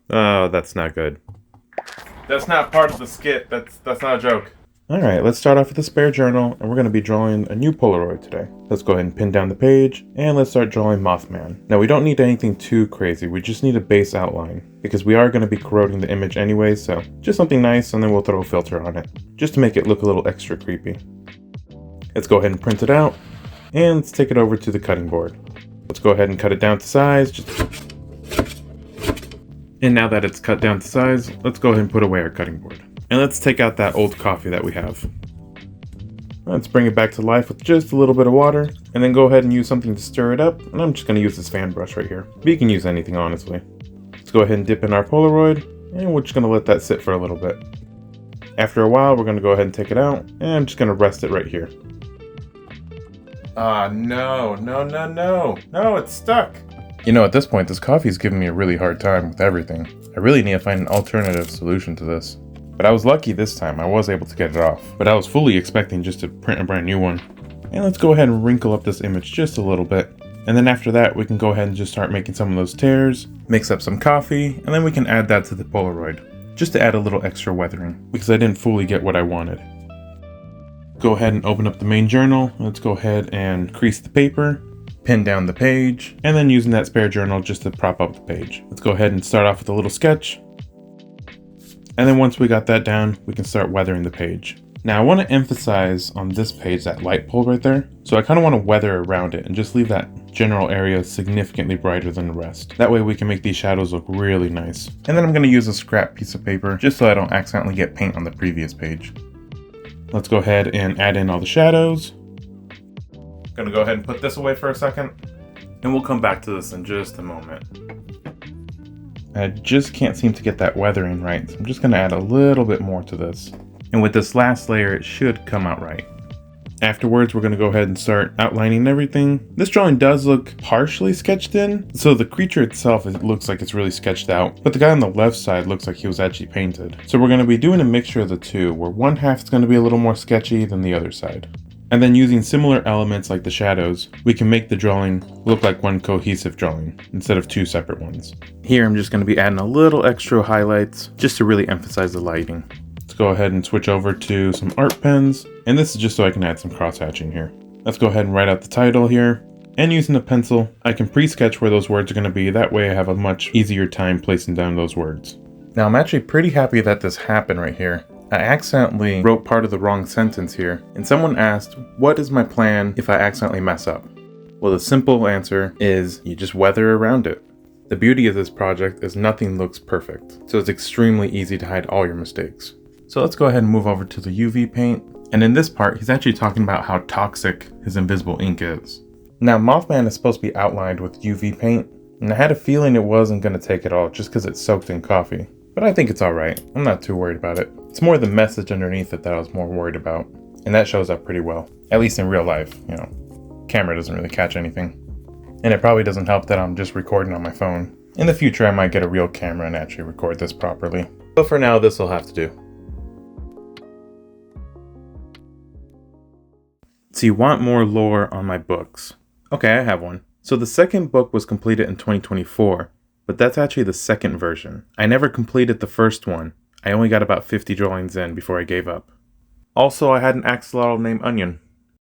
Oh, that's not good. That's not part of the skit. That's not a joke. Alright, let's start off with the spare journal, and we're going to be drawing a new Polaroid today. Let's go ahead and pin down the page, and let's start drawing Mothman. Now, we don't need anything too crazy, we just need a base outline, because we are going to be corroding the image anyway, so just something nice, and then we'll throw a filter on it, just to make it look a little extra creepy. Let's go ahead and print it out, and let's take it over to the cutting board. Let's go ahead and cut it down to size. And now that it's cut down to size, let's go ahead and put away our cutting board. And let's take out that old coffee that we have. Let's bring it back to life with just a little bit of water, and then go ahead and use something to stir it up, and I'm just going to use this fan brush right here. But you can use anything, honestly. Let's go ahead and dip in our Polaroid, and we're just going to let that sit for a little bit. After a while, we're going to go ahead and take it out, and I'm just going to rest it right here. No, it's stuck. You know, at this point, this coffee is giving me a really hard time with everything. I really need to find an alternative solution to this. But I was lucky this time, I was able to get it off. But I was fully expecting just to print a brand new one. And let's go ahead and wrinkle up this image just a little bit. And then after that, we can go ahead and just start making some of those tears, mix up some coffee, and then we can add that to the Polaroid. Just to add a little extra weathering, because I didn't fully get what I wanted. Go ahead and open up the main journal. Let's go ahead and crease the paper, pin down the page, and then using that spare journal just to prop up the page. Let's go ahead and start off with a little sketch. And then once we got that down, we can start weathering the page. Now I want to emphasize on this page that light pole right there. So I kind of want to weather around it and just leave that general area significantly brighter than the rest. That way we can make these shadows look really nice. And then I'm going to use a scrap piece of paper just so I don't accidentally get paint on the previous page. Let's go ahead and add in all the shadows. I'm going to go ahead and put this away for a second. And we'll come back to this in just a moment. I just can't seem to get that weathering right, so I'm just going to add a little bit more to this. And with this last layer, it should come out right. Afterwards, we're going to go ahead and start outlining everything. This drawing does look partially sketched in, so the creature itself, it looks like it's really sketched out, but the guy on the left side looks like he was actually painted. So we're going to be doing a mixture of the two, where one half is going to be a little more sketchy than the other side. And then using similar elements like the shadows, we can make the drawing look like one cohesive drawing instead of two separate ones. Here I'm just going to be adding a little extra highlights just to really emphasize the lighting. Let's go ahead and switch over to some art pens, and this is just so I can add some cross-hatching here. Let's go ahead and write out the title here, and using a pencil, I can pre-sketch where those words are going to be, that way I have a much easier time placing down those words. Now I'm actually pretty happy that this happened right here. I accidentally wrote part of the wrong sentence here, and someone asked, what is my plan if I accidentally mess up? Well, the simple answer is you just weather around it. The beauty of this project is nothing looks perfect, so it's extremely easy to hide all your mistakes. So let's go ahead and move over to the UV paint, and in this part, he's actually talking about how toxic his invisible ink is. Now, Mothman is supposed to be outlined with UV paint, and I had a feeling it wasn't going to take it all just because it's soaked in coffee. But I think it's alright, I'm not too worried about it. It's more the message underneath it that I was more worried about, and that shows up pretty well, at least in real life, you know. Camera doesn't really catch anything. And it probably doesn't help that I'm just recording on my phone. In the future, I might get a real camera and actually record this properly. But for now, this will have to do. So you want more lore on my books. Okay, I have one. So the second book was completed in 2024, but that's actually the second version. I never completed the first one. I only got about 50 drawings in before I gave up. Also, I had an axolotl named Onion.